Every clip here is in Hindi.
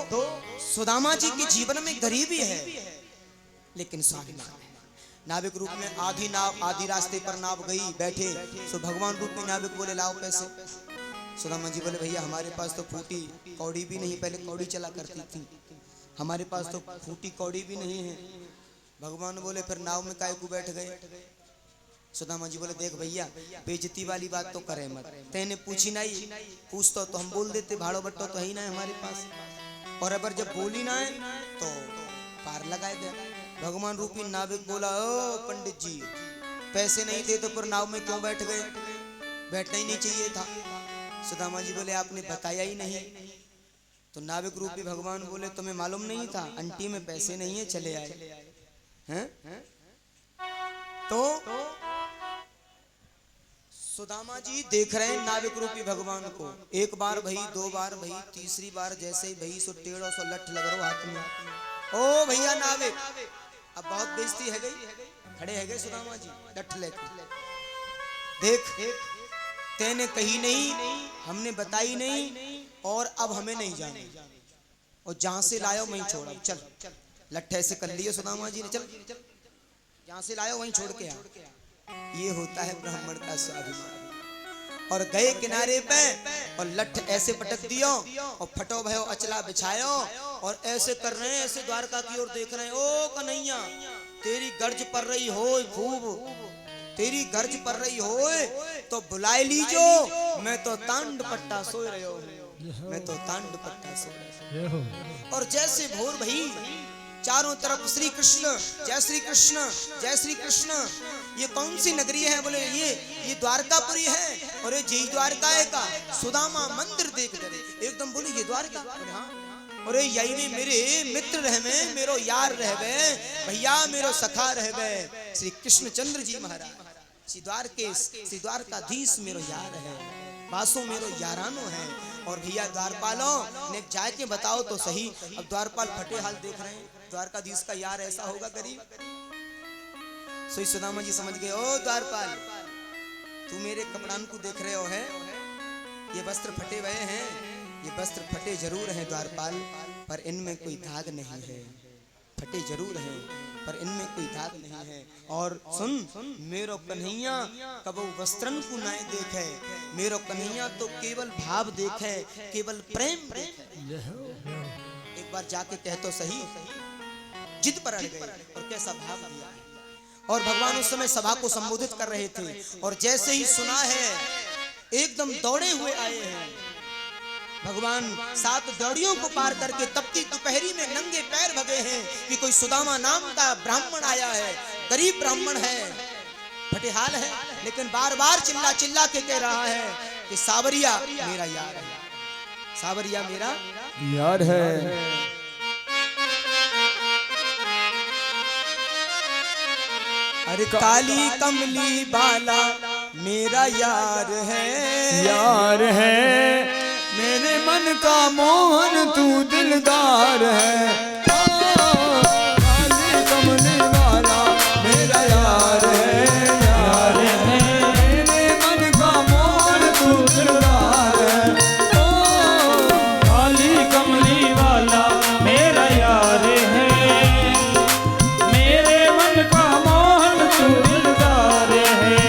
सुदामा जी के जीवन में गरीबी है, लेकिन स्वाभिमान है। नाविक रूप में आधी नाव आधी रास्ते पर नाव गई, बैठे सो भगवान रूपी नाविक बोले लाओ पैसे। सुदामा जी बोले भैया हमारे पास तो फूटी कौड़ी भी नहीं, पहले कौड़ी चला करती थी, हमारे पास तो फूटी कौड़ी भी नहीं है। भगवान बोले फिर नाव में काहे को बैठ गए। सुदामा जी बोले देख भैया बेइज्जती वाली बात तो करे मत, तेने पूछी नहीं, पूछता तो हम बोल देते, भाड़ो बट्टो तो है ही ना हमारे पास, और अगर जब बोली ना है तो पार लगाए दे। भगवान रूपी नाविक बोला ओ पंडित जी पैसे नहीं थे तो फिर नाव में क्यों बैठ गए, बैठना ही नहीं चाहिए था। सुदामा जी बोले आपने बताया ही नहीं। तो नाविक रूपी भगवान बोले तुम्हें मालूम नहीं था, अंटी में पैसे नहीं है चले आए हैं। तो सुदामा जी देख रहे हैं नाविक रूपी भगवान को, एक बार भई दो बार भई तीसरी बार जैसे ही भई सो टेढ़ो सो लठ लग रहा हाथ में। ओ भैया नाविक अब बहुत बेइज्जती है गई, खड़े है गए सुदामा जी लठ लेके। देख तेने कही नहीं, हमने बताई नहीं, और अब हमें नहीं जाने, और जहां से लायो वहीं छोड़ा, चल लट्ठे से कर लिए सुदामा जी ने, चल जहां से लायो वहीं छोड़ के आ। ये होता है ब्राह्मण का स्वाभिमान। और गए किनारे पे और लठ ऐसे पटक दियो और फटो भयो अचला बिछायो और ऐसे कर रहे हैं, ऐसे द्वारका की ओर देख रहे हैं। ओ कन्हैया तेरी गर्ज पड़ रही हो खूब, तेरी गर्ज पड़ रही हो तो बुलाए लीजो, मैं तो तांड पट्टा सोए रहे हो, मैं तो तांड पट्टा सोए रहे हो। और जैसे भोर भई चारों तरफ श्री कृष्ण जय श्री कृष्ण जय श्री कृष्ण। ये कौन सी नगरी है, बोले ये द्वारकापुरी है, और ये जय द्वारका है का सुदामा मंदिर देख डरे एकदम, बोले ये द्वारका, हाँ और यही में मेरे मित्र रहवे, मेरो यार रहवे, भैया मेरो सखा रहवे श्री कृष्णचंद्र जी महाराज, श्री द्वारकाधीश मेरो यार है, बासो मेरो यारानो है। और भैया द्वारपालों ने जाके बताओ तो सही। अब द्वारपाल फटे हाल देख रहे हैं, द्वारकाधीश का यार ऐसा होगा गरीब। सो सुदामा जी समझ गए, ओ द्वारपाल तू मेरे कपड़ान को देख रहे हो है, ये वस्त्र फटे हुए हैं, ये वस्त्र फटे जरूर हैं द्वारपाल, पर इनमें कोई दाग नहीं है, फटे जरूर हैं पर इनमें कोई दाग नहीं है। और सुन मेरो कन्हैया कबो वस्त्रन को ना देखे, मेरो कन्हैया तो केवल भाव देखे, केवल प्रेम देखे। एक बार जाके कह तो सही, जिद पर अड़ गए और कैसा भाव दिया। और भगवान उस समय सभा को संबोधित कर रहे थे, और जैसे ही सुना है एकदम दौड़े हुए आए हैं भगवान, 7 दौड़ियों को पार करके तपती दोपहरी में नंगे पैर भगे हैं कि कोई सुदामा नाम का ब्राह्मण आया है, गरीब ब्राह्मण है, फटेहाल है, लेकिन बार बार चिल्ला चिल्ला के कह रहा है कि सावरिया मेरा यार है, सावरिया मेरा यार है। अरे काली कमली बाला मेरा यार है, यार है मेरे मन का मोहन तू दिलदार है। काली कमली वाला मेरा यार है, यार है मेरे मन का मोहन तू दिलदार है। काली कमली वाला मेरा यार है, मेरे मन का मोहन तू दिलदार है।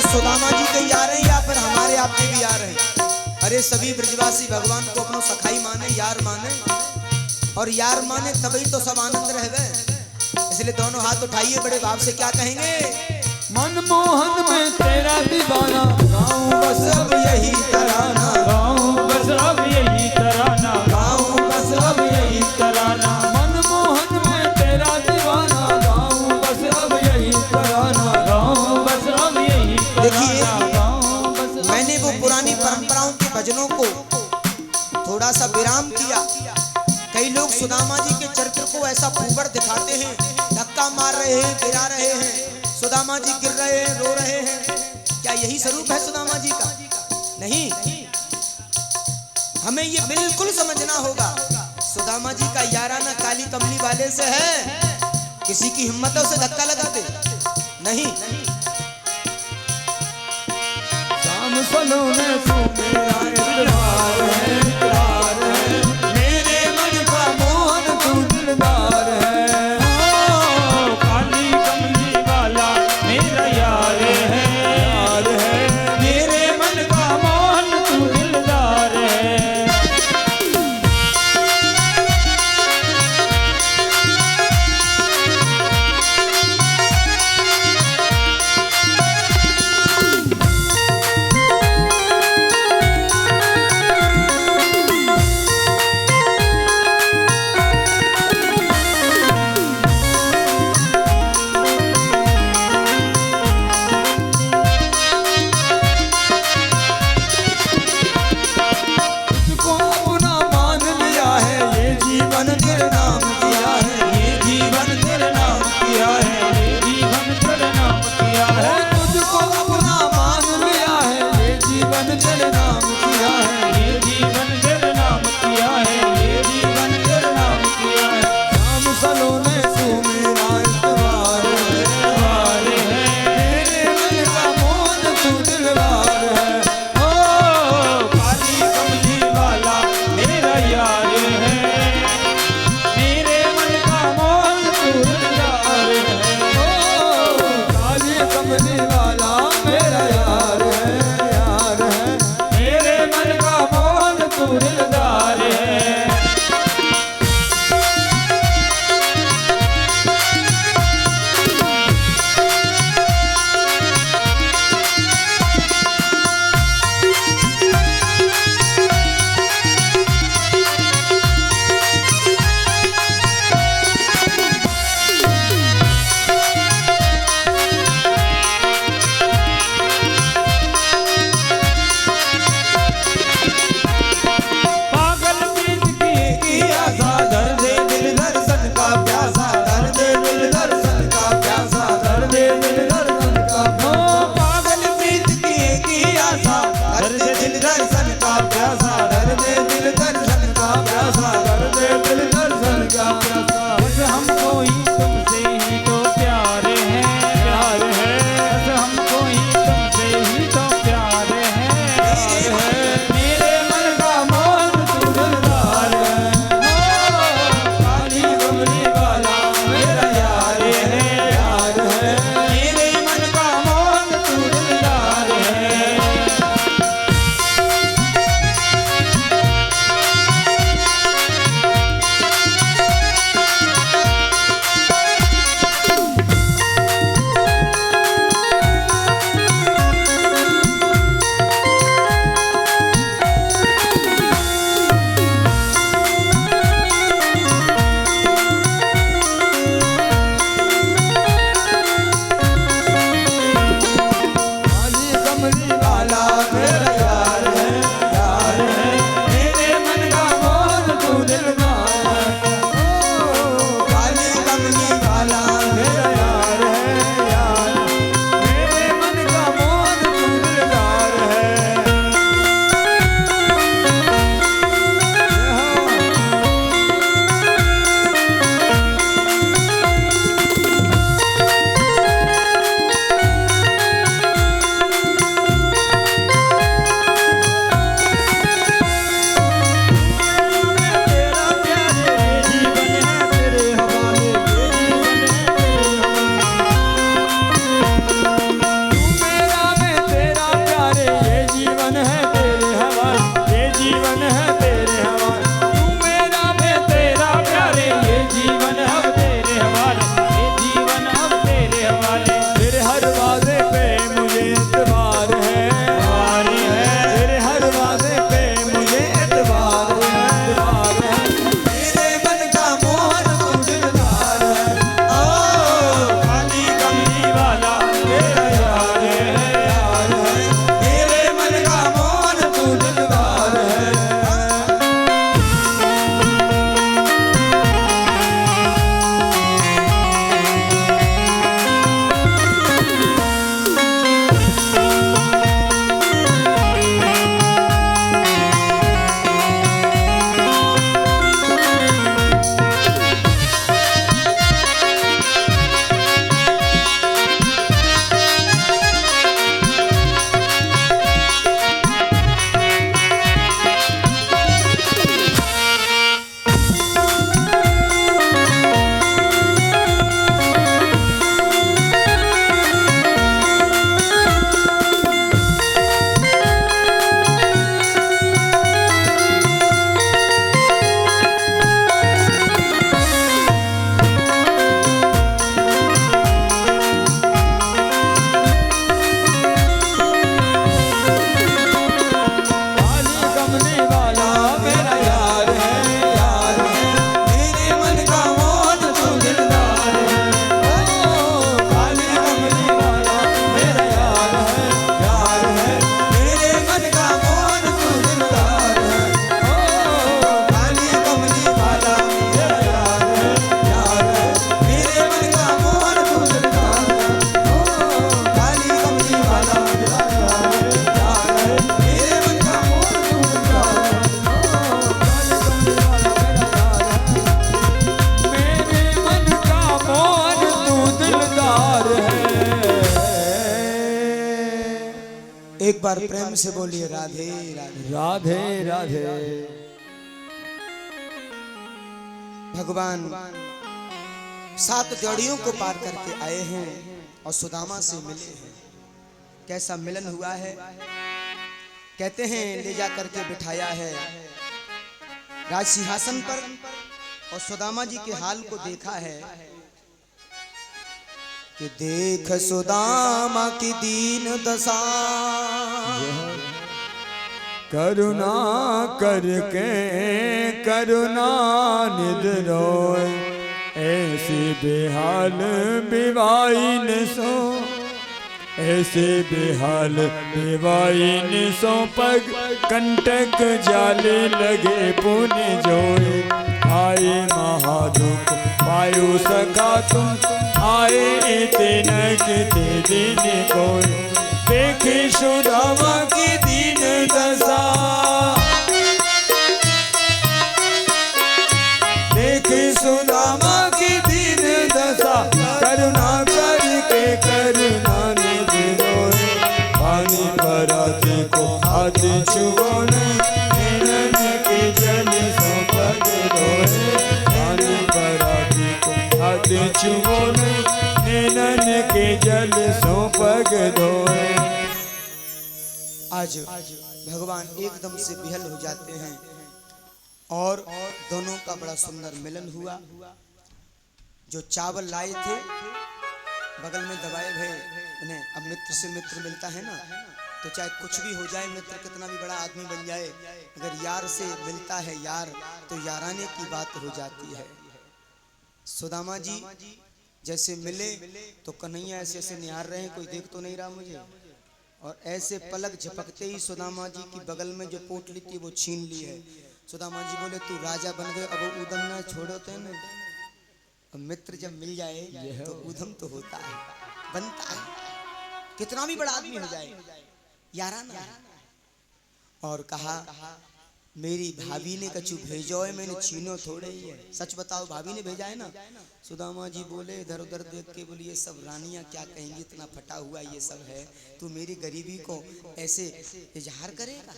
सुदामा जी के यार हैं या फिर हमारे आपके भी यार हैं? अरे सभी ब्रजवासी भगवान को अपना सखाई माने, यार माने, और यार माने तभी तो सब आनंद रहे। इसलिए दोनों हाथ उठाइए बड़े भाव से, क्या कहेंगे? मनमोहन में तेरा दीवाना, गाऊं बस अब यही तराना, गाऊं बस अब यही तराना, गाऊं बस अब यही तराना। मनमोहन में तेरा दीवाना, गाऊं बस अब यही तराना, गाऊं बस अब यही देखिए तराना। मैंने वो पुरानी परंपराओं के भजनों को थोड़ा सा विराम किया, कई कई लोग सुदामा जी के चरित्र को ऐसा फूहड़ दिखाते हैं, धक्का मार रहे हैं, गिरा रहे हैं, सुदामा जी गिर रहे हैं, रो रहे हैं। क्या यही स्वरूप है सुदामा जी का? नहीं, हमें ये बिल्कुल समझना होगा, सुदामा जी का याराना काली कमली वाले से है। किसी की हिम्मतों से धक्का लगा दे नहीं। शाम सलोने तू मेरा इकरार है, इकरार है, मेरे मन का मोहन तू दिलदार है। ओ, काली कमली वाला मेरा यार है, यार है, मेरे मन का मोहन तू दिलदार है। एक बार प्रेम से बोलिए राधे राधे। राधे राधे। भगवान 7 जोड़ियों को पार करके आए हैं और सुदामा से मिले हैं। कैसा मिलन हुआ है, कहते हैं ले जा करके बिठाया है राज सिंहासन पर और सुदामा जी के हाल को देखा है कि देख सुदामा की दीन दशा, करुणा करके करुणा निध रोए, ऐसी बेहाल बिवाइन सो, ऐसे बेहाल बिवाइन सो पग कंटक जाले लगे पुण्य जोए। आए महादुख पायो सखा तुम, आए इतने किते दिन कोई, देखे सुदामा की दीन दशा, देखे सुदामा की दीन दशा, करुणा करके करुणा निधि रोए। पानी भराते को हाथ छुओने, नैनन के जल सो पग रोए। पानी भराते को हाथ छुओने, नैनन के जल सो पग धोए। आज भगवान एकदम से बिहल हो जाते हैं और दोनों का बड़ा सुंदर मिलन हुआ। जो चावल लाए थे बगल में दबाए भे उन्हें, अब मित्र से मित्र मिलता है ना, तो चाहे कुछ भी हो जाए, मित्र कितना भी बड़ा आदमी बन जाए, अगर यार से मिलता है यार तो याराने की बात हो जाती है। सुदामा जी जैसे मिले तो कन्हैया ऐसे ऐसे निहार रहे हैं, कोई देख तो नहीं रहा मुझे, और ऐसे पलक झपकते ही सुदामा जी की बगल में जो पोटली थी वो छीन ली है। सुदामा जी बोले तू राजा बन गए, अब उदम ना छोड़ो तेने। मित्र जब मिल जाए तो उधम तो होता है, बनता है, कितना भी बड़ा आदमी हो जाए याराना। और कहा मेरी भाभी ने कछु भेजो है, मैंने छीनो थोड़े ही है, सच बताओ भाभी ने भेजा है ना। सुदामा जी बोले इधर उधर देख के, बोली ये सब रानियां क्या कहेंगी, इतना फटा हुआ ये सब है, तू मेरी गरीबी को ऐसे इजहार करेगा।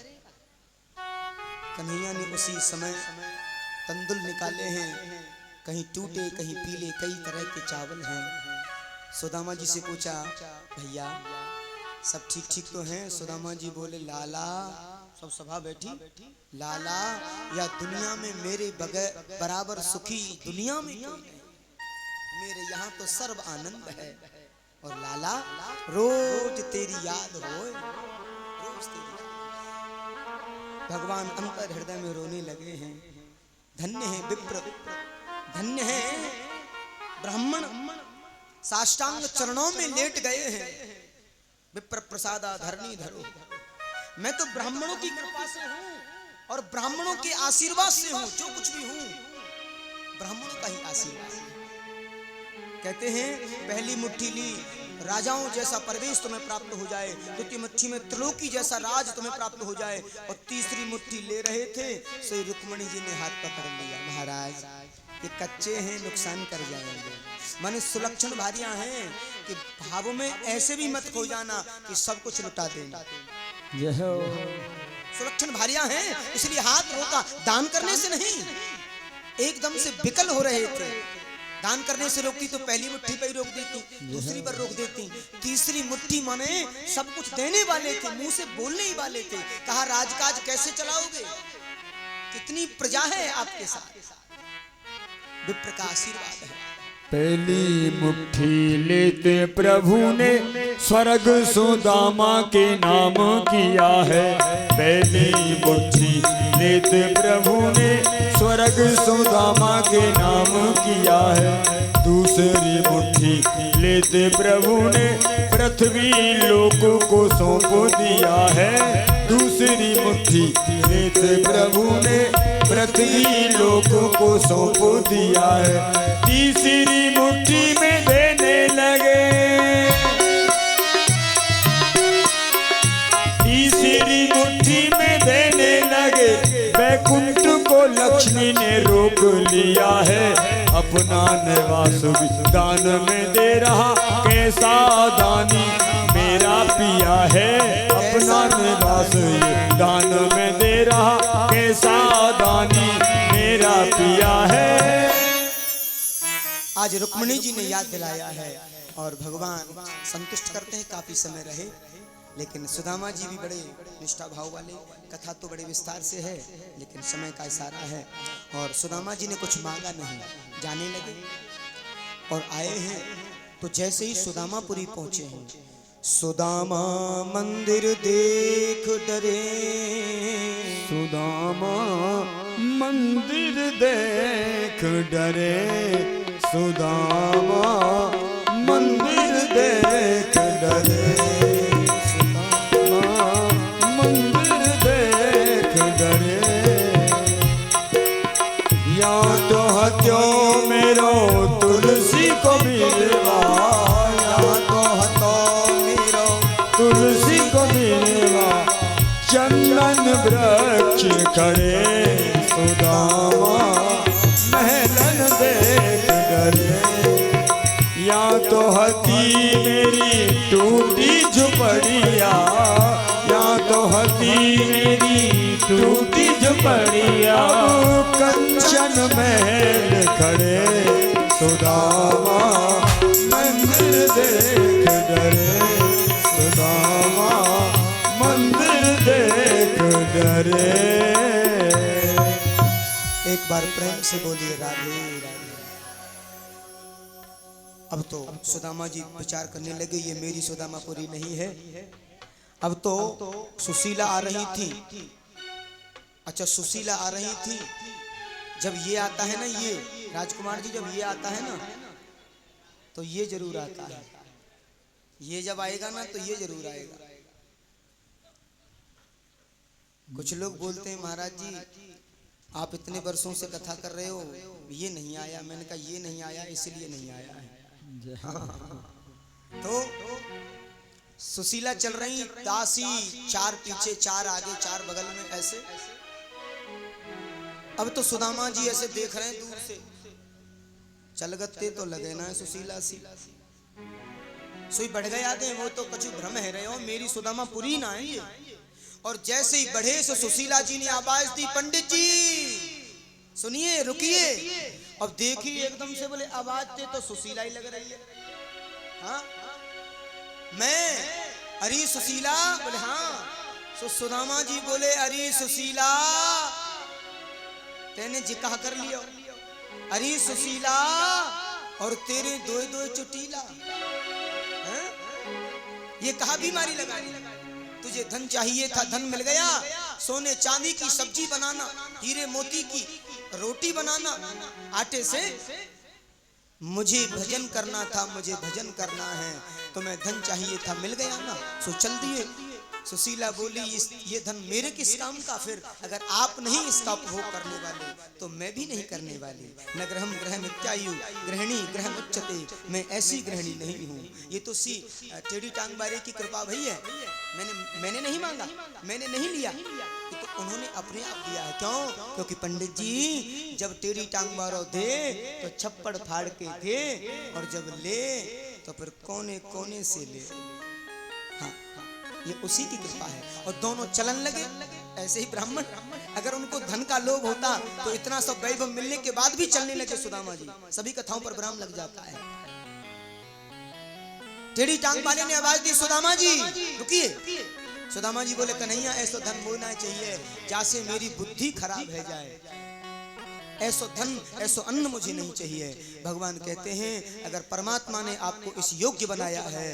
कन्हैया ने उसी समय तंदुल निकाले हैं, कहीं टूटे कहीं पीले, कई तरह के चावल हैं। सुदामा जी से पूछा भैया सब ठीक ठीक तो हैं? सुदामा जी बोले लाला, सब सभा बैठी, लाला या दुनिया में मेरे बगैर बराबर सुखी दुनिया में कोई नहीं, मेरे यहाँ तो सर्व आनंद है। और लाला रोज तेरी याद हो, रोज तेरी याद। भगवान अंतर हृदय में रोने लगे हैं। धन्य है विप्र, धन्य है ब्राह्मण, साष्टांग चरणों में लेट गए हैं। विप्र प्रसादा धरणी धरो, मैं तो ब्राह्मणों की कृपा से हूं और ब्राह्मणों के आशीर्वाद से हूं, जो कुछ भी हूं ब्राह्मणों का ही आशीर्वाद है। कहते हैं पहली मुट्ठी ली राजाओं जैसा प्रवेश तुम्हें प्राप्त हो जाए, द्वितीय मुट्ठी में त्रिलोकी जैसा राज तुम्हें प्राप्त हो जाए, और तीसरी मुट्ठी ले रहे थे सो रुक्मणी जी ने हाथ पकड़ लिया, महाराज ये कच्चे हैं, नुकसान कर जाएंगे। माने सुलक्षण भारियां हैं कि भावों में ऐसे भी मत खो जाना कि सब कुछ लुटा देना। सुलक्षण भारियां हैं इसलिए हाथ रोका, दान करने से नहीं, एकदम से विकल हो रहे थे। दान करने से रोकती तो पहली मुट्ठी पे ही रोक देती, दूसरी पर रोक देती, तीसरी मुट्ठी माने सब कुछ देने वाले थे, मुंह से बोलने ही वाले थे। कहा राजकाज कैसे चलाओगे, कितनी प्रजा है आपके साथ, विप्र का आशीर्वाद है। पहली मुट्ठी लेते प्रभु ने स्वर्ग सुदामा के नाम किया है। पहली मुट्ठी लेते प्रभु ने स्वर्ग सुदामा के नाम किया है। दूसरी मुट्ठी लेते प्रभु ने पृथ्वी लोक को सौंप दिया है। दूसरी मुट्ठी लेते प्रभु ने पृथ्वी लोक को सौंप दिया है। तीसरी मुट्ठी में देने लगे, तीसरी मुट्ठी में देने लगे। वैकुंठ को लक्ष्मी ने रोक लिया है, अपना निवास भी दान में दे रहा। कैसा दानी मेरा पिया है, अपना निवास ये दान में दे रहा, कैसा दानी मेरा पिया है। आज रुक्मिणी जी ने याद दिलाया है और भगवान संतुष्ट करते हैं। काफी समय रहे, लेकिन सुदामा जी भी बड़े निष्ठा भाव वाले। कथा तो बड़े विस्तार से है, लेकिन समय का इशारा है। और सुदामा जी ने कुछ मांगा नहीं, जाने लगे और आए हैं। तो जैसे ही सुदामापुरी पहुंचे हैं, सुदामा मंदिर देख डरे, सुदामा मंदिर देख डरे, सुदामा मंदिर देख डरे, सुदामा मंदिर देख डरे। या तो हत्यो मेरो तुलसी को मिलवा, या तो हतो मेरो तुलसी को मिलवा, चंदन वृक्ष खड़े, सुदामा महलन देख डरे। या तो हती मेरी टूटी झुपड़िया, या तो हती मेरी टूटी झुपड़िया, कंचन महल खड़े, सुदामा मंदिर देख डरे, सुदामा मंदिर देख डरे। एक बार प्रेम से बोलिए राधे राधे। अब तो सुदामा जी विचार करने लगे, ये मेरी सुदामापुरी नहीं है। अब तो सुशीला आ रही थी। अच्छा, सुशीला आ रही थी। जब ये आता है ना, ये राजकुमार जी जब ये आता है ना, तो ये जरूर आता है। ये जब आएगा ना, तो ये जरूर आएगा। कुछ लोग बोलते हैं महाराज जी आप इतने वर्षों से कथा कर रहे हो, ये नहीं आया। मैंने कहा ये नहीं आया इसलिए नहीं आया है। तो सुशीला चल रही, दासी चार पीछे, चार आगे, चार बगल में, ऐसे। अब तो सुदामा जी ऐसे देख रहे हैं दूर से, चलगत्ते तो लगे ना सुशीला सी। सोई बढ़ गया दे, वो तो कछु भ्रम है रहे हो, मेरी सुदामापुरी ना है ये। और जैसे ही बढ़े सो सुशीला जी ने आवाज दी, पंडित जी सुनिए, रुकिए। अब देखिए एकदम से बोले आवाज दे तो सुशीला ही लग रही है। हाँ मैं, अरे सुशीला, बोले हाँ। सो सुदामा जी बोले, अरे सुशीला, तेने जिका कर लियो, अरे सुशीला, और तेरे दो दो चुटीला। ये कहा बीमारी लगानी, तुझे धन चाहिए था, धन मिल गया। सोने चांदी की सब्जी बनाना, हीरे मोती की रोटी बनाना, आटे से। मुझे भजन करना था, मुझे भजन करना है, तो मैं धन चाहिए था, मिल गया ना, सो चल दिए। सुशीला बोली, ये धन मेरे किस काम का? फिर अगर आप नहीं इसका उपभोग करने वाले, तो मैं भी नहीं करने वाली। न ग्रहम ग्रह मित्यायु गृहिणी ग्रह मुच्यते, मैं ऐसी गृहिणी नहीं हूँ। ये तो सी टेढ़ी टांग बारे की कृपा भई है। मैंने नहीं मांगा, मैंने नहीं लिया, तो उन्होंने अपने आप दिया है। क्यों? क्योंकि पंडित जी जब टेढ़ी टांग बारो दे तो छप्पड़ फाड़ के दे, और जब ले तो फिर कोने कोने से ले। हाँ, ये उसी की कृपा है। और दोनों चलन लगे। ऐसे ही ब्राह्मण, अगर उनको धन का लोभ होता तो इतना सब वैभव मिलने के बाद भी चलने लगे सुदामा जी। सभी कथाओं पर विराम लग जाता है। टेढ़ी टांग वाले ने आवाज दी, सुदामा जी रुकिए। सुदामा जी बोले, कन्हैया ऐसा धन होना चाहिए जैसे मेरी बुद्धि खराब है जाए। ऐसा धन, ऐसा अन्न मुझे नहीं चाहिए। भगवान कहते हैं, अगर परमात्मा ने आपको इस योग्य बनाया है,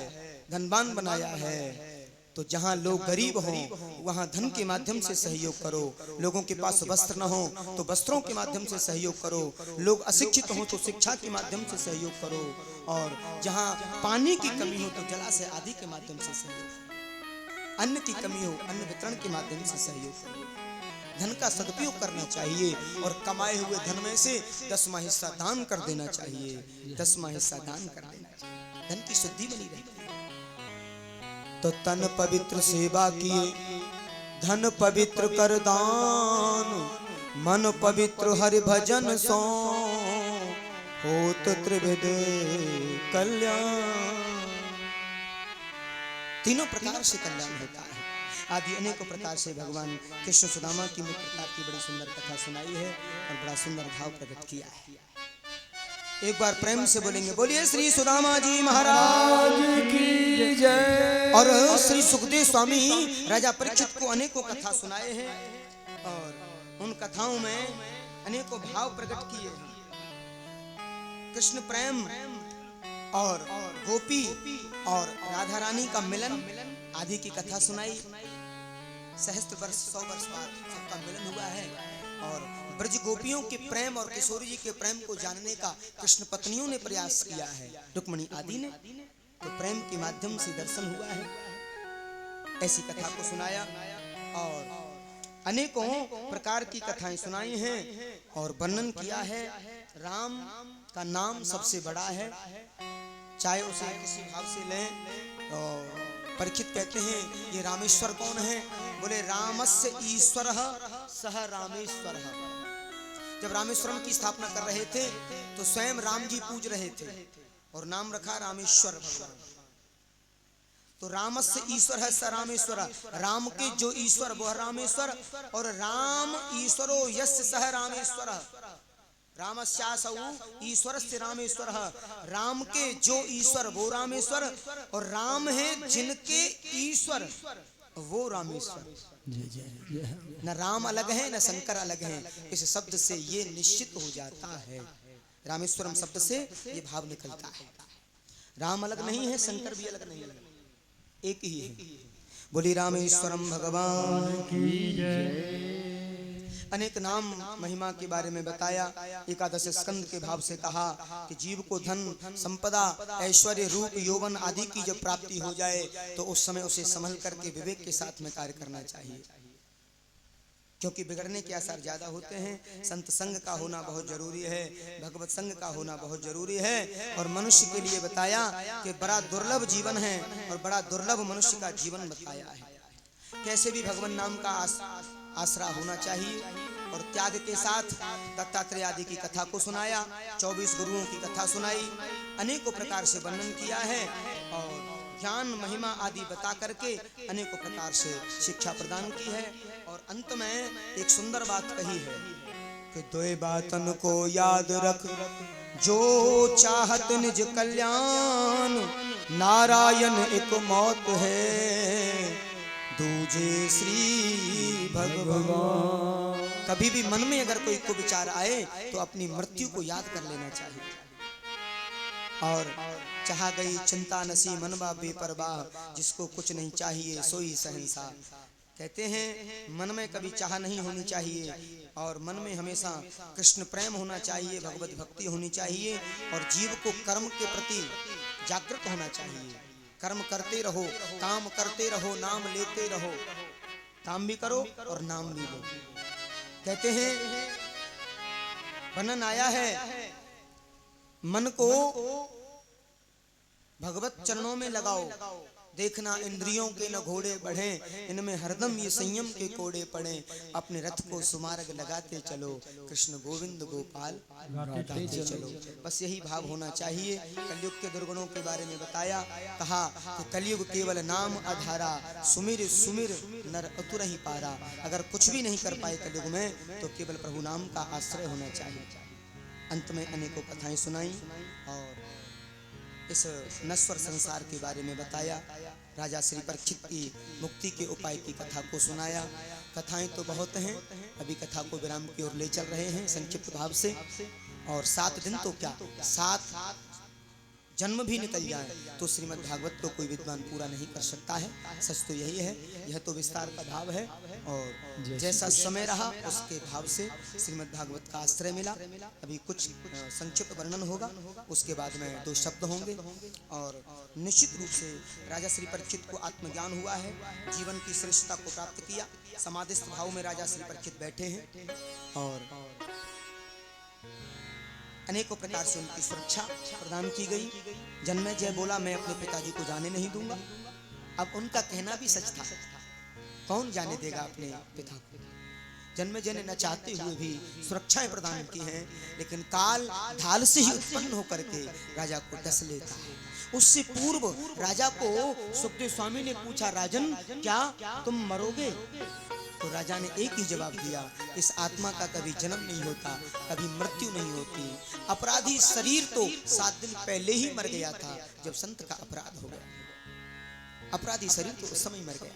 धनवान बनाया है, तो जहाँ लोग गरीब हों वहाँ धन के माध्यम से सहयोग करो। लोगों के पास वस्त्र न हो तो वस्त्रों के माध्यम से सहयोग करो। लोग अशिक्षित हों तो शिक्षा के माध्यम से सहयोग करो। और जहाँ पानी की कमी हो तो जलाशय आदि के माध्यम से सहयोग। अन्न की कमी हो, अन्न वितरण के माध्यम से सहयोग करो। धन का सदुपयोग करना चाहिए और कमाए हुए धन में से 10वां हिस्सा दान कर देना चाहिए। 10वां हिस्सा दान कर देना चाहिए, धन की शुद्धि बनी रहती है। तो तन पवित्र सेवा किए, धन पवित्र कर दान, मन पवित्र हरि भजन सो, होत त्रिविध कल्याण। तीनों प्रकार से कल्याण होता है। आदि अनेकों प्रकार से भगवान कृष्ण सुदामा की मित्रता की बड़ी सुंदर कथा सुनाई है और बड़ा सुंदर भाव प्रकट किया है। एक बार प्रेम से बोलेंगे, बोलिए श्री सुदामा जी महाराज की जय। और श्री सुखदेव स्वामी राजा परीक्षित को अनेकों कथा सुनाए हैं और उन कथाओं में अनेकों भाव प्रकट किए हैं। कृष्ण प्रेम और गोपी और राधा रानी का मिलन आदि की कथा सुनाई। सहस्त्र वर्ष 100 वर्ष बाद सबका मिलन हुआ है और ब्रज गोपियों के प्रेम और किशोरी जी के प्रेम को जानने का कृष्ण पत्नियों ने प्रयास किया है, रुक्मिणी आदि ने, तो प्रेम के माध्यम से दर्शन हुआ है। ऐसी कथा को सुनाया और अनेकों प्रकार की कथाएं सुनाई हैं और वर्णन किया है। राम का नाम सबसे बड़ा है, चाहे उसे किसी भाव से लें। और परीक्षित कहते हैं ये रामेश्वर कौन है? बोले रामस्य ईश्वरः सह रामेश्वरः। जब रामेश्वरम की स्थापना कर रहे थे तो स्वयं राम जी पूज रहे थे और नाम रखा रामेश्वर भगवान। तो रामस्य ईश्वर है स रामेश्वर, राम के जो ईश्वर वो रामेश्वर, और राम ईश्वरो यस्य सह रामेश्वर, रामस्यासौ ईश्वरस्य रामेश्वर, राम के जो ईश्वर वो रामेश्वर, और राम है जिनके ईश्वर वो रामेश्वर। न राम अलग है न शंकर अलग है, इस शब्द से ये निश्चित हो जाता है। रामेश्वरम शब्द से ये भाव निकलता है, राम अलग नहीं है, शंकर भी अलग नहीं है, एक ही है। बोली रामेश्वरम भगवान की जय। अनेक नाम महिमा के बारे में बताया। एकादश स्कंद के भाव से कहा कि जीव को धन संपदा ऐश्वर्य रूप यौवन आदि की जब प्राप्ति हो जाए तो उस समय उसे संभल करके विवेक के साथ में कार्य करना चाहिए, क्योंकि बिगड़ने के आसार ज्यादा होते हैं। संत संग का होना बहुत जरूरी है, भगवत संग का होना बहुत जरूरी है। और मनुष्य के लिए बताया कि बड़ा दुर्लभ जीवन है और बड़ा दुर्लभ मनुष्य का जीवन बताया है। कैसे भी भगवान नाम का आसरा होना चाहिए और त्याग के साथ दत्तात्रेय आदि की कथा को सुनाया, 24 गुरुओं की कथा सुनाई, अनेकों प्रकार से वर्णन किया है और ज्ञान महिमा आदि बता करके अनेकों प्रकार से शिक्षा प्रदान की है। और अंत में एक सुंदर बात कही है कि दोए बातन को याद रख जो चाहत निज कल्याण, नारायण एक मौत है दूजे श्री भगवान। कभी भी मन में अगर कोई को विचार आए तो अपनी मृत्यु को याद कर लेना चाहिए। और चाहा गई चिंता नसी मनवा बेपरवाह, जिसको कुछ नहीं चाहिए सोई सहनसा। कहते हैं मन में कभी चाह नहीं होनी चाहिए और मन में हमेशा कृष्ण प्रेम होना चाहिए, भगवत भक्ति होनी चाहिए और जीव को कर्म के प्रति जागृत होना चाहिए। कर्म करते रहो, काम करते रहो, नाम लेते रहो, काम भी करो और नाम भी लो। कहते हैं वर्णन आया है मन को भगवत चरणों में लगाओ, देखना इंद्रियों के न घोड़े बढ़े, इनमें हरदम ये संयम के कोड़े पड़े, अपने रथ को सुमार्ग लगाते चलो, कृष्ण गोविंद गोपाल गाते चलो। बस यही भाव होना चाहिए। कलयुग के दुर्गुणों के बारे में बताया, कहा कि कलयुग केवल नाम आधारा, सुमिर सुमिर नर अतुर ही पारा। अगर कुछ भी नहीं कर पाए कलयुग में तो केवल प्रभु नाम का आश्रय होना चाहिए। अंत में अनेकों कथाएं सुनाई और इस नश्वर संसार के बारे में बताया। राजा श्री परीक्षित की मुक्ति के उपाय की कथा को सुनाया। कथाएं तो बहुत हैं, अभी कथा को विराम की ओर ले चल रहे हैं संक्षिप्त भाव से। और 7 दिन तो क्या 7 जन्म भी निकल जाए तो श्रीमद् भागवत को कोई विद्वान पूरा नहीं कर सकता है। सच तो यही है, यह तो विस्तार का भाव है और जैसा समय रहा उसके भाव से श्रीमद् भागवत का आश्रय मिला। अभी कुछ संक्षिप्त वर्णन होगा, उसके बाद में 2 शब्द होंगे। और निश्चित रूप से राजा श्री परीक्षित को आत्मज्ञान हुआ है, जीवन की श्रेष्ठता को प्राप्त किया। समाधिस्थ भाव में राजा श्री परीक्षित बैठे हैं और अनेकों प्रकार से उनकी सुरक्षा प्रदान की गई। जन्मेजय बोला मैं अपने पिताजी को जाने नहीं दूंगा। अब उनका कहना भी सच था, कौन जाने देगा अपने पिता को। जन्मेजय ने न चाहते हुए भी सुरक्षाएं प्रदान की हैं, लेकिन काल ढाल से ही उत्पन्न होकर के राजा को डस लेता है उससे पूर्व राजा को सुखदेव स्वामी ने पूछा, राजन क्या तुम मरोगे? तो राजा ने एक ही जवाब दिया, इस आत्मा का कभी जन्म नहीं होता, कभी मृत्यु नहीं होती। अपराधी शरीर तो 7 दिन पहले ही मर गया था जब संत का अपराध हो गया। अपराधी शरीर तो उस समय मर गया।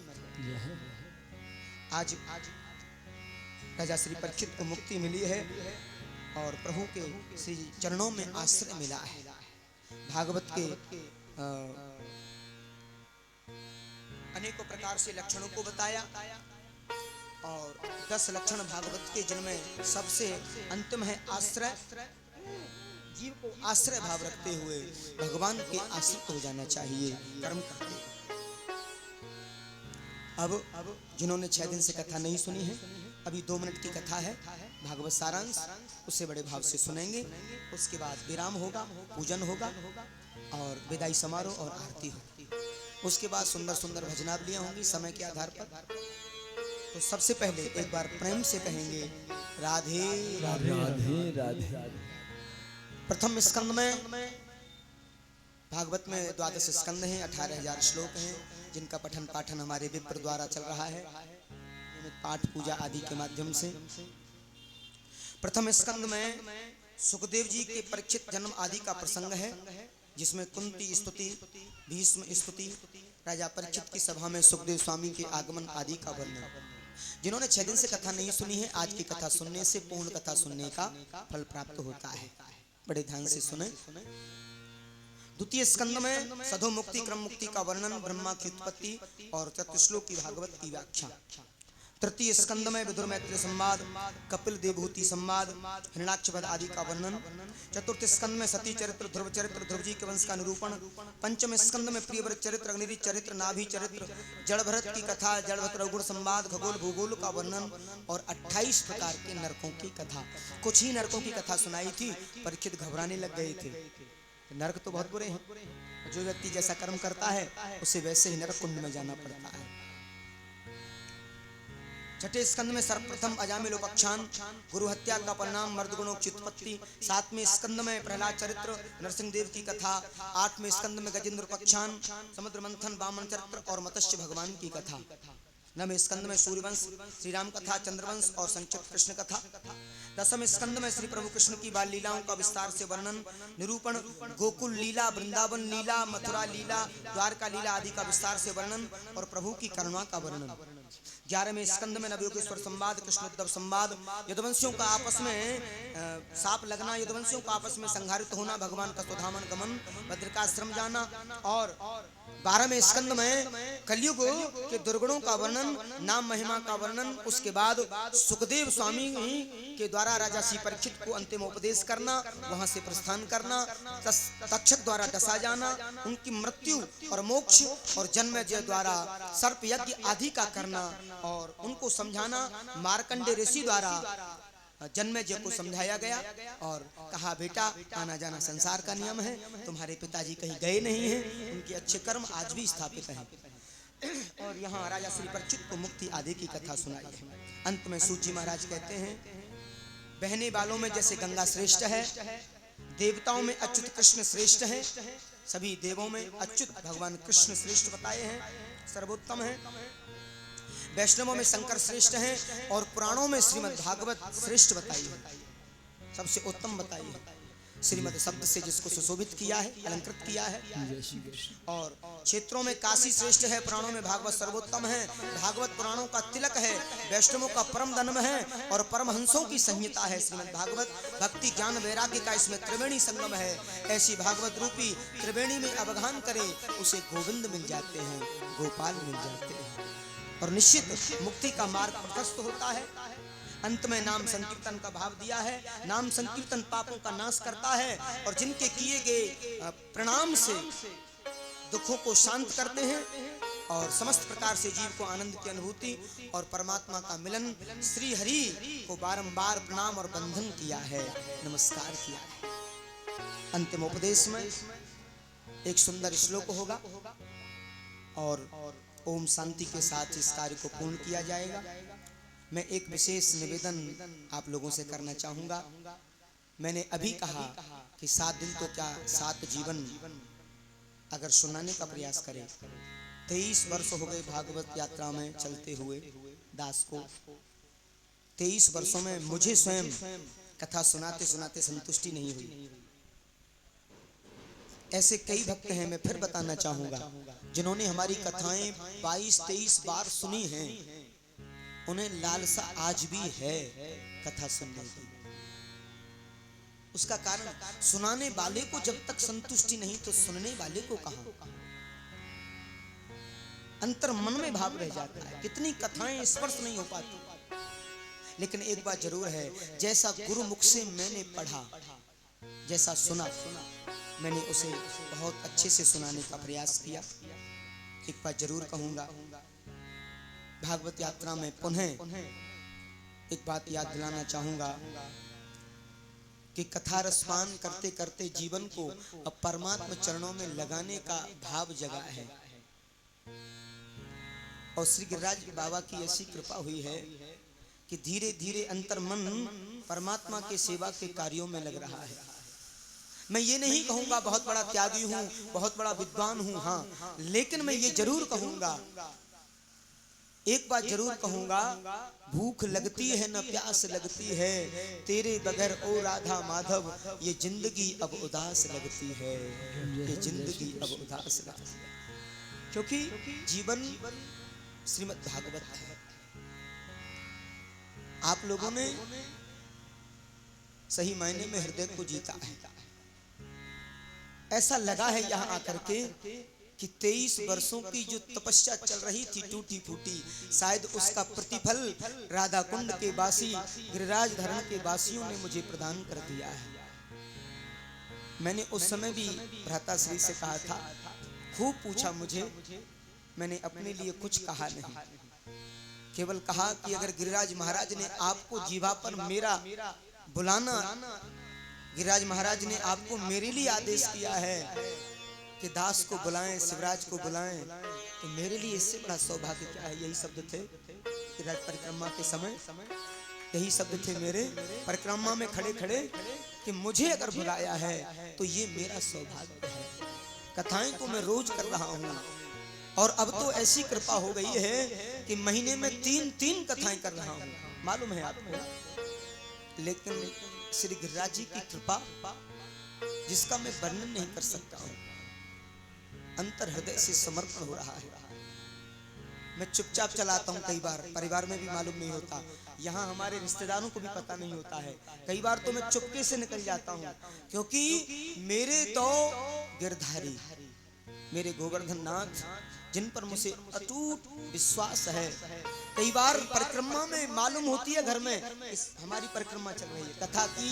आज राजा श्री परीक्षित को मुक्ति मिली है और प्रभु के श्री चरणों में आश्रय मिला है। भागवत के अनेकों प्रकार से लक्षणों को बताया और 10 लक्षण भागवत के, जिनमें सबसे अंतिम है आश्रय। जीव को आश्रय भाव रखते हुए भगवान के आश्रित हो जाना चाहिए कर्म करते हुए। अब जिन्होंने 6 दिन से कथा नहीं सुनी है, अभी 2 मिनट की कथा है भागवत सारांश, उसे बड़े भाव से सुनेंगे। उसके बाद विराम होगा, पूजन होगा और विदाई समारोह और आरती होगी। उसके बाद सुंदर सुंदर भजनावलियां होंगी समय के आधार पर। तो सबसे पहले एक बार प्रेम से कहेंगे राधे राधे राधे राधे। प्रथम स्कंद में, भागवत में 12 स्कंद हैं, 18,000 श्लोक हैं, जिनका पठन पाठन हमारे विप्र द्वारा चल रहा है, पाठ पूजा आदि के माध्यम से। प्रथम स्कंद में सुखदेव जी के परीक्षित जन्म आदि का प्रसंग है, जिसमें कुंती स्तुति, भीष्म स्तुति, राजा परीक्षित की सभा में सुखदेव स्वामी के आगमन आदि का वर्णन। जिन्होंने 6 दिन से कथा नहीं सुनी है, आज की कथा सुनने से पूर्ण कथा सुनने का फल प्राप्त होता है। बड़े ध्यान से सुने। द्वितीय स्कंद में सधो मुक्ति क्रम मुक्ति का वर्णन, ब्रह्मा की उत्पत्ति और 33 श्लोक की भागवत की व्याख्या। तृतीय स्कंद में विदुर मैत्री संवाद, कपिल देवभूति संवाद, हिरण्याक्ष वध आदि का वर्णन। चतुर्थ स्कंद में सती चरित्र, ध्रुव चरित्र, ध्रुव जी के वंश का निरूपण। पंचम स्कंद में प्रियव्रत चरित्र, अग्निरी चरित्र, नाभि चरित्र, जड़ भरत की कथा, जड़ भरत रघुर संवाद, खगोल भूगोल का वर्णन और 28 प्रकार के नरकों की कथा। कुछ ही नरकों की कथा सुनाई थी, परीक्षित घबराने लग गए थे। नरक तो बहुत बुरे हैं, जो व्यक्ति जैसा कर्म करता है उसे वैसे ही नरक कुंड में जाना पड़ता है। छठे स्कंद में सर्वप्रथम अजामिल उपाख्यान, गुरु हत्या का परिणाम, मर्दगुणों की उत्पत्ति। 7वें स्कंद में प्रहलाद चरित्र, नरसिंह देव की कथा। 8वें स्कंद में गजेंद्र उपाख्यान, समुद्र मंथन, वामन चरित्र और मत्स्य भगवान की कथा। 9वें स्कंद में सूर्यवंश, श्री राम कथा, चंद्रवंश और संक्षिप्त कृष्ण कथा। 10वें स्कंद में श्री प्रभु कृष्ण की बाल लीलाओं का विस्तार से वर्णन, निरूपण, गोकुल लीला, वृंदावन लीला, मथुरा लीला, द्वारका लीला आदि का विस्तार से वर्णन और प्रभु की करुणा का वर्णन। 11वें स्कंद में नवयोगेश्वर संवाद, कृष्णोद्धव संवाद, यदुवंशियों का आपस में साप लगना, यदुवंशियों का आपस में संहारित होना, भगवान का स्वधामन गमन, बद्रिकाश्रम जाना। और 12वें स्कंद में कलयुग के दुर्गुणों का वर्णन, नाम महिमा का वर्णन। उसके बाद सुखदेव स्वामी के द्वारा राजा श्री परीक्षित को अंतिम उपदेश करना, वहां से प्रस्थान करना, तक्षक द्वारा डसा जाना, उनकी मृत्यु और मोक्ष और जन्मजय द्वारा सर्प यज्ञ आदि का करना और उनको समझाना। मार्कंडे ऋषि द्वारा जन्मजय को समझाया गया और कहा, बेटा आना जाना संसार का नियम है, तुम्हारे पिताजी कहीं गए नहीं हैं, उनके अच्छे कर्म आज भी स्थापित हैं। और यहाँ राजा श्री परीक्षित को मुक्ति आदि की कथा सुनाई है। अंत में सूत जी महाराज कहते हैं, बहने वालों में जैसे गंगा श्रेष्ठ है, देवताओं में अच्युत कृष्ण श्रेष्ठ है, सभी देवों में अच्युत भगवान कृष्ण श्रेष्ठ बताए हैं, सर्वोत्तम है। वैष्णवों में शंकर श्रेष्ठ हैं और पुराणों में श्रीमद् भागवत श्रेष्ठ बताई है, सबसे उत्तम बताई है। श्रीमद् शब्द से जिसको सुशोभित किया है, अलंकृत किया है। और क्षेत्रों में काशी श्रेष्ठ है, पुराणों में भागवत सर्वोत्तम है। भागवत पुराणों का तिलक है, वैष्णवों का परम धर्म है और परमहंसों की संहिता है श्रीमद् भागवत। भक्ति ज्ञान वैराग्य का इसमें त्रिवेणी संगम है। ऐसी भागवत रूपी त्रिवेणी में अवगाहन करे उसे गोविंद मिल जाते हैं, गोपाल मिल जाते हैं और निश्चित मुक्ति का मार्ग प्रशस्त होता है। अंत में नाम संकीर्तन का भाव दिया है। नाम संकीर्तन पापों का नाश करता है और जिनके किए गए प्रणाम से दुखों को शांत करते हैं और समस्त प्रकार से जीव को आनंद की अनुभूति और परमात्मा का मिलन। श्री हरि को बारंबार प्रणाम और बंधन किया है, नमस्कार किया है। अंतिम उपदेश में एक सुंदर श्लोक होगा और ओम शांति के साथ इस कार्य को पूर्ण किया जाएगा। मैं एक विशेष निवेदन आप लोगों से करना चाहूँगा। मैंने अभी कहा कि 7 दिन तो क्या 7 जीवन अगर सुनाने का प्रयास करें। 23 वर्ष हो गए भागवत यात्रा में चलते हुए दास को। 23 वर्षों में मुझे स्वयं कथा सुनाते सुनाते संतुष्टि नहीं हुई। ऐसे कई भक्त हैं, मैं फिर बताना चाहूंगा, जिन्होंने हमारी कथाएं 22-23 बार सुनी हैं, उन्हें लालसा आज भी है कथा सुनने की। उसका कारण सुनाने वाले को जब तक संतुष्टि नहीं तो सुनने वाले को कहां। अंतर मन में भाव रह जाता है, कितनी कथाएं स्पर्श नहीं हो पाती। लेकिन एक बात जरूर है, जैसा गुरु मुख से मैंने पढ़ा, जैसा सुना, मैंने उसे बहुत अच्छे से सुनाने का प्रयास किया। एक बात जरूर कहूंगा, भागवत यात्रा में पुनः एक बात याद दिलाना चाहूंगा कि कथा रसपान करते करते जीवन को अब परमात्मा चरणों में लगाने का भाव जगा है। और श्री गिरिराज बाबा की ऐसी कृपा हुई है कि धीरे धीरे अंतर्मन परमात्मा के सेवा के कार्यों में लग रहा है। मैं ये नहीं कहूंगा बहुत बड़ा त्यागी हूं, बहुत बड़ा विद्वान हूं, हाँ, लेकिन मैं ये जरूर कहूंगा, एक बात जरूर कहूंगा, भूख लगती है न प्यास लगती है, तेरे बगैर ओ राधा माधव ये जिंदगी अब उदास लगती है, ये जिंदगी अब उदास लगती है। क्योंकि जीवन श्रीमद् भागवत है। आप लोगों ने सही मायने में हृदय को जीता है। ऐसा लगा है यहाँ आकर के कि 23 वर्षों की जो तपस्या चल रही थी टूटी फूटी, शायद उसका प्रतिफल राधा कुंड के वासी, गिरिराज धरण के वासियों ने मुझे प्रदान कर दिया है। मैंने उस समय भी भ्राताश्री से कहा था, खूब पूछा मुझे, मैंने अपने लिए कुछ कहा नहीं, केवल कहा कि अगर गिरिराज महाराज ने आपको जीवा पर मेरा बुलाना, गिरिराज महाराज ने आपको मेरे लिए आदेश किया है कि दास को बुलाएं, शिवराज को बुलाएं, तो मेरे लिए इससे बड़ा सौभाग्य क्या है। यही शब्द थे गिरिराज परिक्रमा के समय, यही शब्द थे मेरे परिक्रमा में खड़े खड़े कि मुझे अगर बुलाया है तो ये मेरा सौभाग्य है। कथाएं को मैं रोज कर रहा हूँ और अब तो ऐसी कृपा हो गई है कि महीने में 3 कथाएं कर रहा हूँ, मालूम है आपको। लेकिन श्री गिरिराज जी की कृपा जिसका मैं वर्णन नहीं कर सकता हूँ, अंतर हृदय से समर्पण हो रहा है। मैं चुपचाप चलाता हूँ, कई बार परिवार में भी मालूम नहीं होता, यहाँ हमारे रिश्तेदारों को भी पता नहीं होता है। कई बार तो मैं चुपके से निकल जाता हूँ, क्योंकि मेरे तो गिरधारी, मेरे गोवर्धन नाथ, जिन पर मुझे अटूट विश्वास है। कई बार परिक्रमा में मालूम होती है घर में हमारी परिक्रमा चल रही है, कथा की,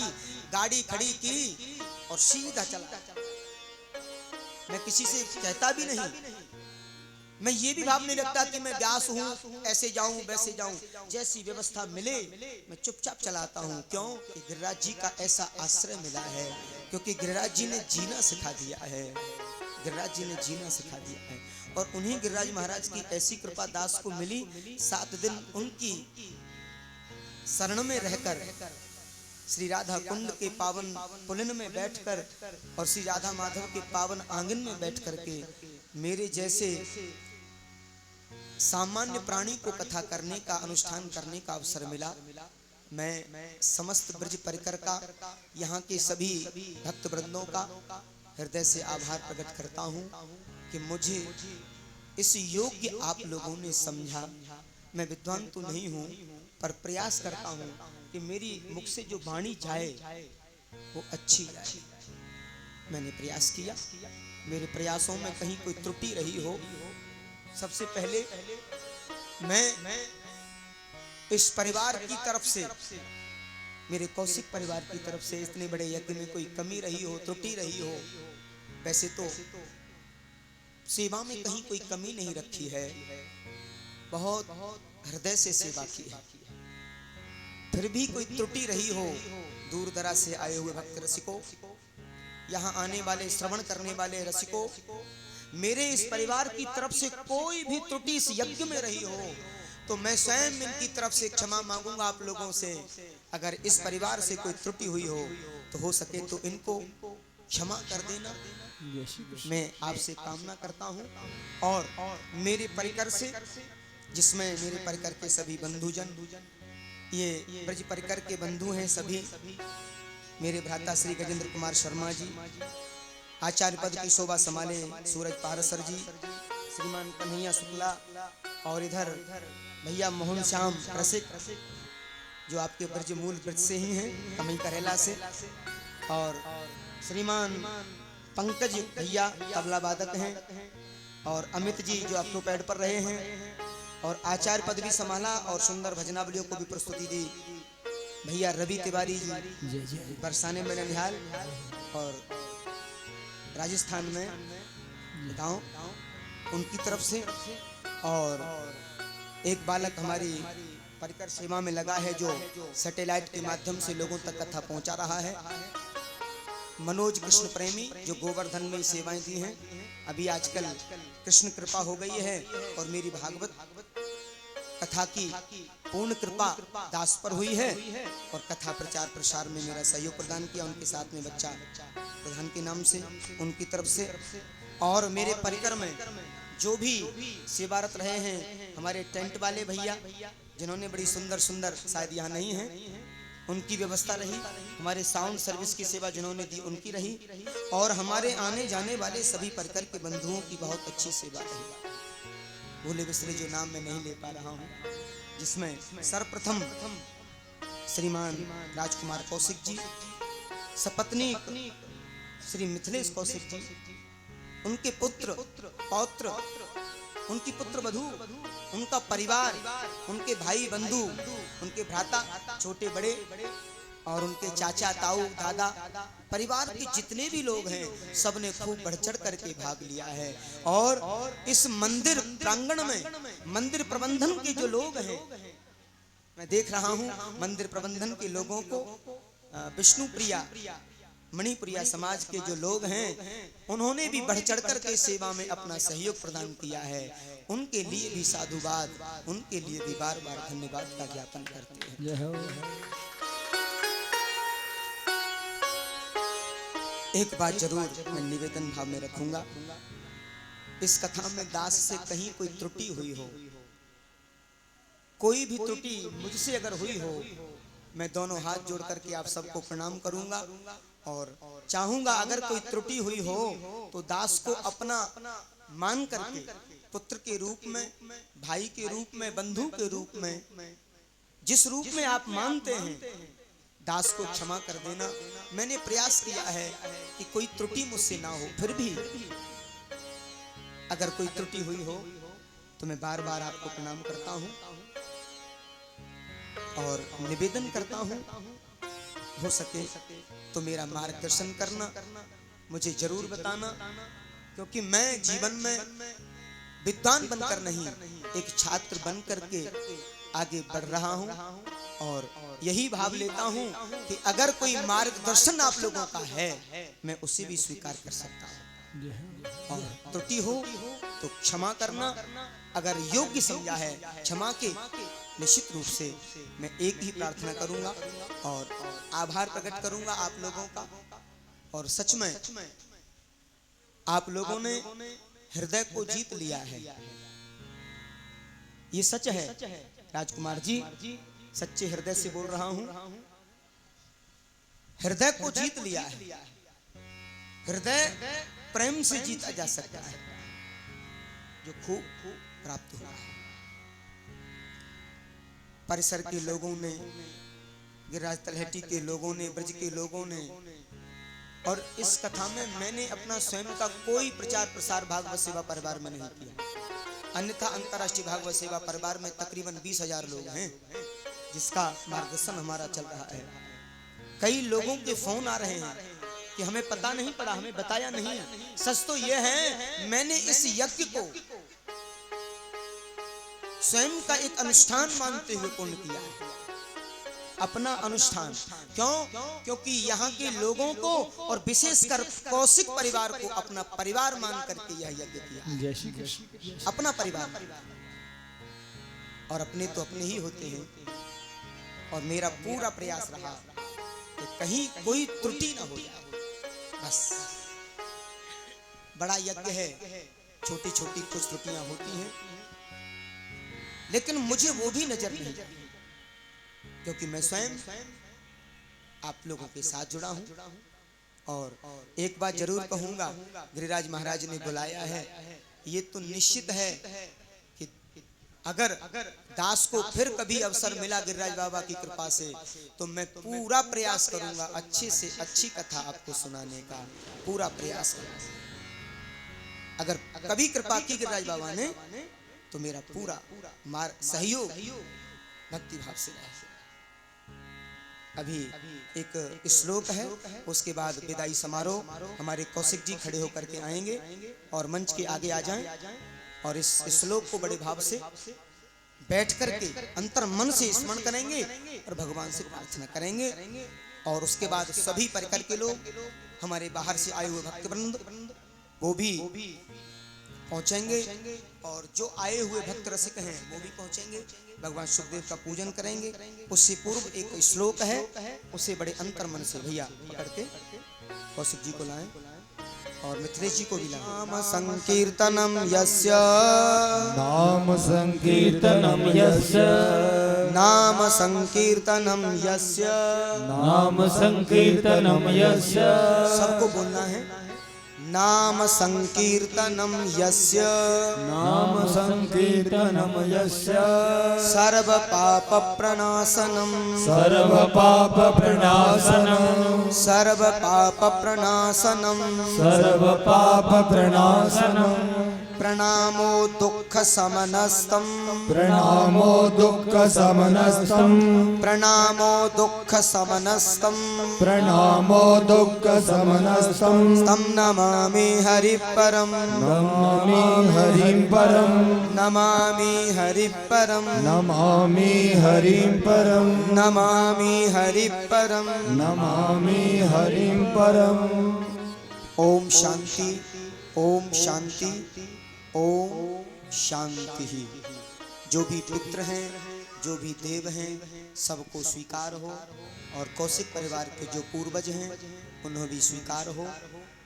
गाड़ी खड़ी की और सीधा चला। मैं किसी से कहता भी नहीं, मैं ये भी भाव नहीं रखता कि मैं व्यास हूँ, ऐसे जाऊं वैसे जाऊं, जैसी व्यवस्था मिले मैं चुपचाप चलाता हूँ। क्यों? कि गिरिराज जी का ऐसा आश्रय मिला है, क्योंकि गिरिराज जी ने जीना सिखा दिया है, गिरिराज जी ने जीना सिखा दिया है। और उन्हीं गिरिराज महाराज की ऐसी कृपा दास को मिली, 7 दिन उनकी शरण में रहकर, श्री राधा कुंड के पावन पुलिन में बैठकर और श्री राधा माधव के पावन आंगन में बैठ करके मेरे जैसे सामान्य प्राणी को कथा करने का, अनुष्ठान करने का अवसर मिला। मैं समस्त ब्रज परिकर का, यहाँ के सभी भक्त वृंदों का हृदय से आभार प्रकट करता हूँ कि मुझे इस योग्य आप लोगों ने समझा। मैं विद्वान तो नहीं हूँ, पर प्रयास करता हूँ कि मेरी मुख से जो वाणी जाए वो अच्छी जाए। मैंने प्रयास किया, मेरे प्रयासों में कहीं कोई त्रुटि रही हो, सबसे पहले मैं इस परिवार की तरफ से, मेरे कौशिक परिवार की तरफ से इतने बड़े यज्ञ में कोई कमी रही हो, त्रुटि रही हो, वैसे तो सेवा में कहीं कोई कमी नहीं रखी है, बहुत हृदय से सेवा की है, फिर भी कोई त्रुटि रही हो, दूर दराज से आए हुए भक्त रसिकों, यहाँ आने वाले श्रवण करने वाले रसिकों, मेरे इस परिवार की तरफ से कोई भी त्रुटि इस यज्ञ में रही हो तो मैं स्वयं इनकी तरफ से क्षमा मांगूंगा आप लोगों से। अगर इस परिवार से कोई त्रुटि हुई हो तो सके तो इनको क्षमा कर देना, मैं आपसे कामना करता हूँ। और मेरे परिकर से, जिसमें मेरे परिकर के सभी बंधुजन, ये ब्रज परिकर के बंधु हैं सभी, मेरे भ्राता श्री गजेंद्र कुमार शर्मा जी, आचार्य पद की शोभा संभाले सूरज पारसर जी, श्रीमान कन्हैया शुक्ला, और इधर भैया मोहन श्याम रसिक, जो आपके ब्रज मूल ब्रज से ही हैं, कमई करेला से, और श्रीमान पंकज भैया तबला वादक हैं, और अमित जी जो ऑक्टोपैड पर रहे हैं, और आचार्य पद भी संभाला और सुंदर भजनावलियों को भी प्रस्तुति दी भैया रवि तिवारी जी, बरसाने में ननिहाल और राजस्थान में गांव, उनकी तरफ से। और एक बालक हमारी परिकर सेवा में लगा है, जो सैटेलाइट के माध्यम से लोगों तक कथा पहुंचा रहा है, मनोज कृष्ण प्रेमी, जो गोवर्धन में सेवाएं दी हैं। अभी आजकल कृष्ण कृपा हो गई है और मेरी भागवत कथा की पूर्ण कृपा दास पर हुई है, और कथा प्रचार प्रसार में मेरा सहयोग प्रदान किया, उनके साथ में बच्चा प्रधान के नाम से, उनकी तरफ से। और मेरे परिकर में जो भी सेवारत रहे हैं, हमारे टेंट वाले भैया, जिन्होंने बड़ी सुंदर सुंदर, शायद यहाँ नहीं है, उनकी व्यवस्था रही, हमारे साउंड सर्विस की सेवा जिन्होंने दी उनकी रही, और हमारे आने जाने वाले सभी परिकर के बंधुओं की बहुत अच्छी सेवा रही। भूले बिसरे जो नाम मैं नहीं ले पा रहा हूँ, जिसमें सर्वप्रथम श्रीमान राजकुमार कौशिक जी, सपत्नी श्री मिथिलेश कौशिक जी, उनके पुत्र पौत्र, उनकी पुत्र वधू, उनका परिवार, उनके भाई बंधु, उनके भ्राता छोटे बड़े, और उनके चाचा ताऊ दादा, परिवार के जितने भी लोग हैं, सब ने खूब बढ़ चढ़ करके भाग लिया है। और इस मंदिर प्रांगण में मंदिर प्रबंधन के जो लोग हैं, मैं देख रहा हूँ मंदिर प्रबंधन के लोगों को, विष्णु प्रिया मणिप्रिया समाज के जो लोग हैं, उन्होंने भी बढ़ चढ़ कर के सेवा में अपना सहयोग प्रदान किया है। उनके लिए भी साधुवाद, उनके लिए भी बार बार धन्यवाद का ज्ञापन करते हैं। एक बात जरूर मैं निवेदन भाव में रखूंगा, इस कथा में दास से कहीं कोई त्रुटि हुई हो, कोई भी त्रुटि मुझसे अगर हुई हो, मैं दोनों हाथ जोड़ करके आप सबको प्रणाम करूंगा, और चाहूंगा अगर कोई त्रुटि हुई हो तो दास को अपना मान करके, पुत्र के रूप में, भाई के रूप में, बंधु के रूप में, जिस रूप में आप मानते हैं, दास को क्षमा कर देना। मैंने प्रयास किया है कि कोई त्रुटि मुझसे ना हो, फिर भी अगर कोई त्रुटि हुई हो तो मैं बार बार आपको प्रणाम करता हूं और निवेदन करता हूं, हो सके तो मेरा मार्गदर्शन करना, मुझे जरूर बताना, क्योंकि मैं जीवन में विद्वान बनकर नहीं, एक छात्र बन करके आगे बढ़ रहा हूं, और यही भाव लेता हूं कि अगर कोई मार्गदर्शन आप लोगों का है, मैं उसे भी स्वीकार कर सकता हूं। और त्रुटि हो तो क्षमा करना, अगर योग्य समझा है क्षमा के, निश्चित रूप से मैं एक ही प्रार्थना करूंगा और आभार प्रकट करूंगा आप लोगों का। और सच में आप लोगों ने हृदय को जीत लिया है, ये सच है राजकुमार जी, सच्चे हृदय से बोल रहा हूं, हृदय को जीत लिया है। हृदय प्रेम से जीता जा सकता है, जो खूब प्राप्त हुआ है। परिसर के लोगों ने, गिरिराज तलहटी के लोगों ने, ब्रज के लोगों ने, और इस कथा में मैंने अपना स्वयं का कोई प्रचार प्रसार भागवत सेवा परिवार में नहीं किया, अन्यथा अंतर्राष्ट्रीय भागवत सेवा परिवार में तकरीबन 20,000 लोग हैं, जिसका मार्गदर्शन हमारा चल रहा है। कई लोगों के फोन आ रहे हैं कि हमें पता नहीं पड़ा, हमें बताया नहीं। सच तो यह है, मैंने इस यज्ञ को स्वयं का एक अनुष्ठान मानते हुए पूर्ण किया है, अपना अनुष्ठान। क्यों? क्योंकि यहाँ के लोगों को और विशेषकर कौशिक परिवार को अपना परिवार मान करके यह यज्ञ किया, अपना परिवार। और अपने तो अपने ही होते हैं, और मेरा पूरा प्रयास रहा कि कहीं कोई त्रुटि ना हो जाए। बस बड़ा यज्ञ है, छोटी छोटी कुछ त्रुटियां होती हैं, लेकिन मुझे वो भी नजर नहीं, क्योंकि मैं स्वयं आप लोगों के साथ जुड़ा हूं। और एक बात जरूर कहूंगा, गिरिराज महाराज ने बुलाया है, ये तो निश्चित है कि अगर दास को फिर कभी अवसर मिला गिरिराज बाबा की कृपा से, तो मैं पूरा प्रयास करूंगा अच्छे से अच्छी कथा आपको सुनाने का पूरा प्रयास करूंगा। अगर कभी कृपा की गिरिराज बाबा ने, तो मेरा पूरा सहयोग भक्ति भाव से रहे। अभी एक श्लोक है, उसके बाद विदाई समारोह। हमारे कौशिक जी खड़े होकर के आएंगे और मंच के आगे आ जाएं और इस श्लोक को बड़े भाव से बैठ करके अंतर मन से स्मरण करेंगे और भगवान से प्रार्थना करेंगे। और उसके बाद सभी परिकर के लोग, हमारे बाहर से आए हुए भक्तवृंद, वो भी पहुंचेंगे और जो आए हुए भक्त रसिक हैं वो भी पहुंचेंगे। भगवान सुखदेव का पूजन करेंगे। उससे पूर्व एक श्लोक है, उसे बड़े अंतर मन से भैया पकड़ के कौशिक जी को लाएं और मिथिलेश जी को भी लाएं। नाम संकीर्तनम यस्य, नाम संकीर्तनम यस्य, नाम संकीर्तनम यस्य, नाम संकीर्तनम यस्य। सबको बोलना है, नाम संकीर्तनम यस्य, नाम संकीर्तनम यस्य, सर्व पाप प्रणाशनम, सर्व पाप प्रणाशनम, सर्व पाप प्रणाशनम, सर्व पाप प्रणाशनम, प्रणामो दुख समनस्तम, प्रणामो दुख समनस्तम, प्रणामो दुख समनस्तम, प्रणामो दुख समनस्तम, तम नमामि हरि परम, नमामि हरिं परम, नमामि हरि परम, नमामि हरिं परम, नमामि हरि परम। नमामि हरिं परम। ओम शांति, ओम शांति, ओम शांति। जो भी पितृ हैं, जो भी देव हैं, सबको स्वीकार हो और कौशिक परिवार के जो पूर्वज हैं उन्हें भी स्वीकार हो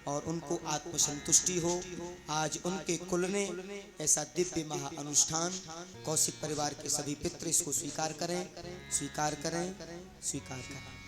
और उनको आत्मसंतुष्टि हो। आज उनके कुल ने ऐसा दिव्य महा अनुष्ठान, कौशिक परिवार के सभी पितृ इसको स्वीकार करें, स्वीकार करें, स्वीकार करें।